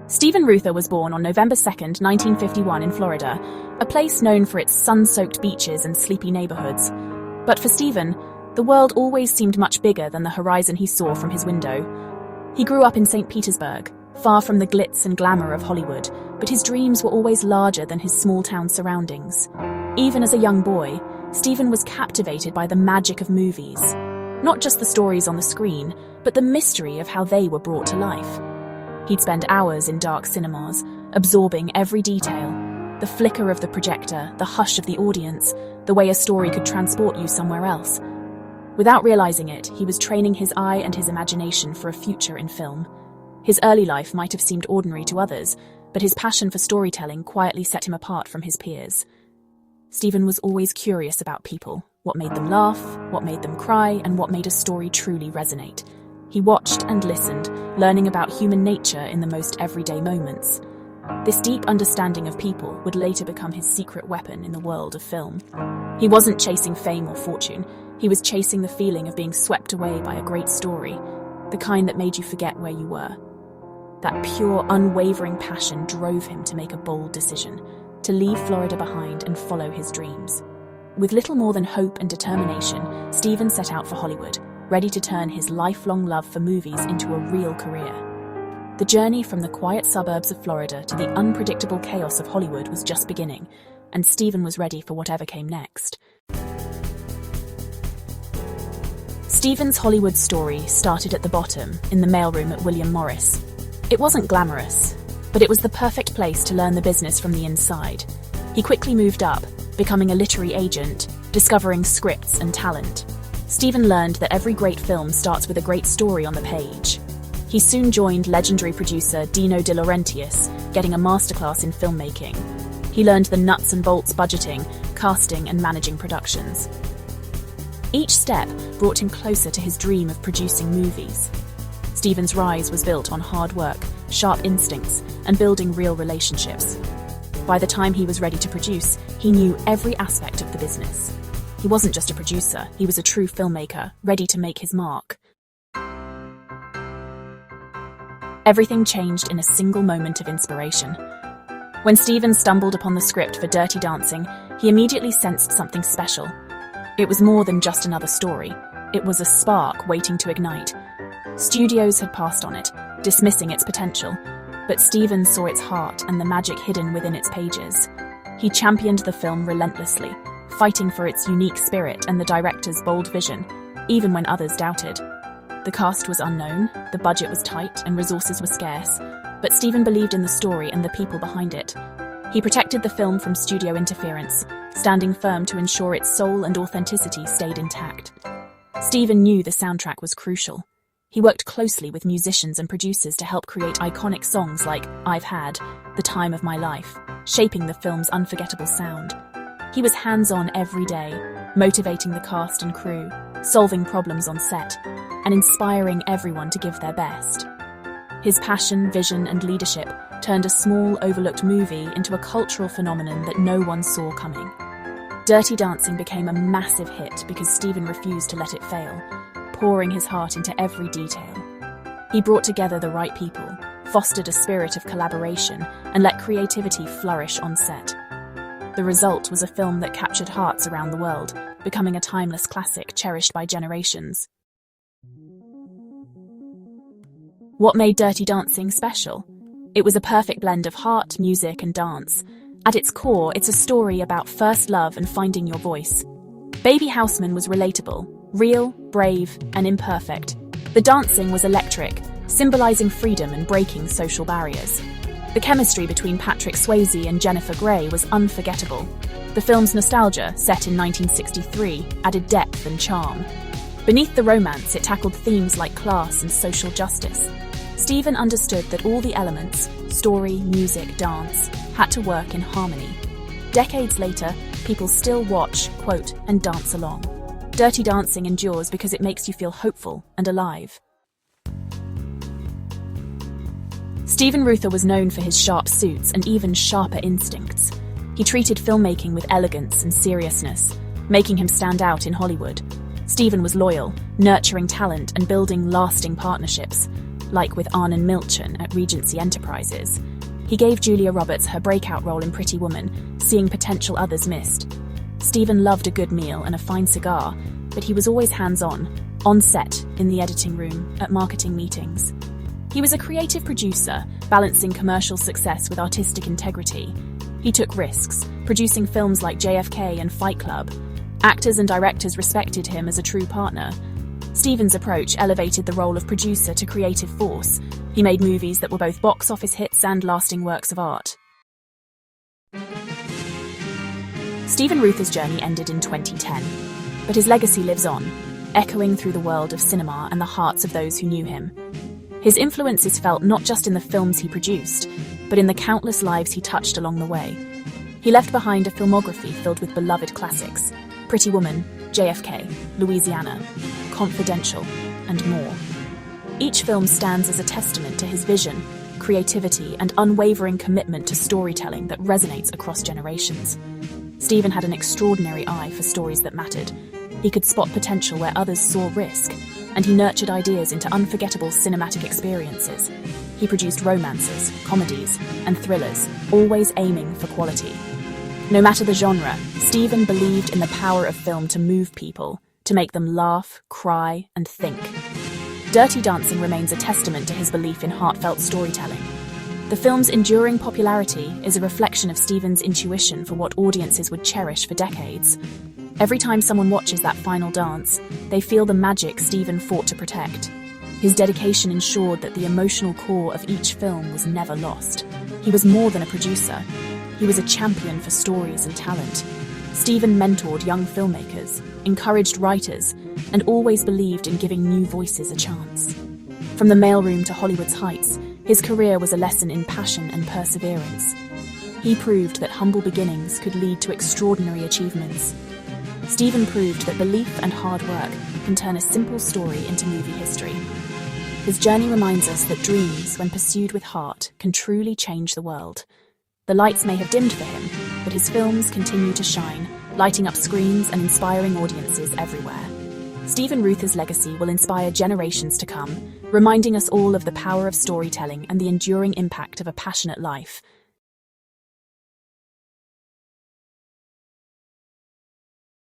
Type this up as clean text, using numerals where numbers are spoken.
Steven Reuther was born on November 2nd, 1951 in Florida, a place known for its sun-soaked beaches and sleepy neighborhoods. But for Steven, the world always seemed much bigger than the horizon he saw from his window. He grew up in St. Petersburg, far from the glitz and glamour of Hollywood, but his dreams were always larger than his small-town surroundings. Even as a young boy, Steven was captivated by the magic of movies. Not just the stories on the screen, but the mystery of how they were brought to life. He'd spend hours in dark cinemas, absorbing every detail, the flicker of the projector, the hush of the audience, the way a story could transport you somewhere else. Without realizing it, he was training his eye and his imagination for a future in film. His early life might have seemed ordinary to others, but his passion for storytelling quietly set him apart from his peers. Steven was always curious about people, what made them laugh, what made them cry, and what made a story truly resonate. He watched and listened, learning about human nature in the most everyday moments. This deep understanding of people would later become his secret weapon in the world of film. He wasn't chasing fame or fortune, he was chasing the feeling of being swept away by a great story, the kind that made you forget where you were. That pure, unwavering passion drove him to make a bold decision, to leave Florida behind and follow his dreams. With little more than hope and determination, Steven set out for Hollywood, ready to turn his lifelong love for movies into a real career. The journey from the quiet suburbs of Florida to the unpredictable chaos of Hollywood was just beginning, and Steven was ready for whatever came next. Steven's Hollywood story started at the bottom, in the mailroom at William Morris. It wasn't glamorous, but it was the perfect place to learn the business from the inside. He quickly moved up, becoming a literary agent, discovering scripts and talent. Steven learned that every great film starts with a great story on the page. He soon joined legendary producer Dino De Laurentiis, getting a masterclass in filmmaking. He learned the nuts and bolts budgeting, casting, and managing productions. Each step brought him closer to his dream of producing movies. Steven's rise was built on hard work, sharp instincts, and building real relationships. By the time he was ready to produce, he knew every aspect of the business. He wasn't just a producer, he was a true filmmaker, ready to make his mark. Everything changed in a single moment of inspiration. When Steven stumbled upon the script for Dirty Dancing, he immediately sensed something special. It was more than just another story. It was a spark waiting to ignite. Studios had passed on it, dismissing its potential, but Steven saw its heart and the magic hidden within its pages. He championed the film relentlessly, fighting for its unique spirit and the director's bold vision, even when others doubted. The cast was unknown, the budget was tight, and resources were scarce, but Steven believed in the story and the people behind it. He protected the film from studio interference, standing firm to ensure its soul and authenticity stayed intact. Steven knew the soundtrack was crucial. He worked closely with musicians and producers to help create iconic songs like I've Had, The Time of My Life, shaping the film's unforgettable sound. He was hands-on every day, motivating the cast and crew, solving problems on set, and inspiring everyone to give their best. His passion, vision, and leadership turned a small, overlooked movie into a cultural phenomenon that no one saw coming. Dirty Dancing became a massive hit because Steven refused to let it fail, pouring his heart into every detail. He brought together the right people, fostered a spirit of collaboration, and let creativity flourish on set. The result was a film that captured hearts around the world, becoming a timeless classic cherished by generations. What made Dirty Dancing special? It was a perfect blend of heart, music, and dance. At its core, it's a story about first love and finding your voice. Baby Houseman was relatable, real, brave, and imperfect. The dancing was electric, symbolizing freedom and breaking social barriers. The chemistry between Patrick Swayze and Jennifer Grey was unforgettable. The film's nostalgia, set in 1963, added depth and charm. Beneath the romance, it tackled themes like class and social justice. Steven understood that all the elements, story, music, dance, had to work in harmony. Decades later, people still watch, quote, and dance along. Dirty Dancing endures because it makes you feel hopeful and alive. Steven Reuther was known for his sharp suits and even sharper instincts. He treated filmmaking with elegance and seriousness, making him stand out in Hollywood. Steven was loyal, nurturing talent and building lasting partnerships. like with Arnon Milchan at Regency Enterprises. He gave Julia Roberts her breakout role in Pretty Woman, seeing potential others missed. Steven loved a good meal and a fine cigar, but he was always on set, in the editing room, at marketing meetings. He was a creative producer, balancing commercial success with artistic integrity. He took risks, producing films like JFK and Fight Club. Actors and directors respected him as a true partner. Steven's approach elevated the role of producer to creative force. He made movies that were both box office hits and lasting works of art. Steven Reuther's journey ended in 2010, but his legacy lives on, echoing through the world of cinema and the hearts of those who knew him. His influence is felt not just in the films he produced, but in the countless lives he touched along the way. He left behind a filmography filled with beloved classics: Pretty Woman, JFK, Louisiana, Confidential, and more. Each film stands as a testament to his vision, creativity, and unwavering commitment to storytelling that resonates across generations. Steven had an extraordinary eye for stories that mattered. He could spot potential where others saw risk, and he nurtured ideas into unforgettable cinematic experiences. He produced romances, comedies, and thrillers, always aiming for quality. No matter the genre, Steven believed in the power of film to move people, to make them laugh, cry, and think. Dirty Dancing remains a testament to his belief in heartfelt storytelling. The film's enduring popularity is a reflection of Steven's intuition for what audiences would cherish for decades. Every time someone watches that final dance, they feel the magic Steven fought to protect. His dedication ensured that the emotional core of each film was never lost. He was more than a producer. He was a champion for stories and talent. Steven mentored young filmmakers, encouraged writers, and always believed in giving new voices a chance. From the mailroom to Hollywood's heights, his career was a lesson in passion and perseverance. He proved that humble beginnings could lead to extraordinary achievements. Steven proved that belief and hard work can turn a simple story into movie history. His journey reminds us that dreams, when pursued with heart, can truly change the world. The lights may have dimmed for him, but his films continue to shine, lighting up screens and inspiring audiences everywhere. Steven Reuther's legacy will inspire generations to come, reminding us all of the power of storytelling and the enduring impact of a passionate life.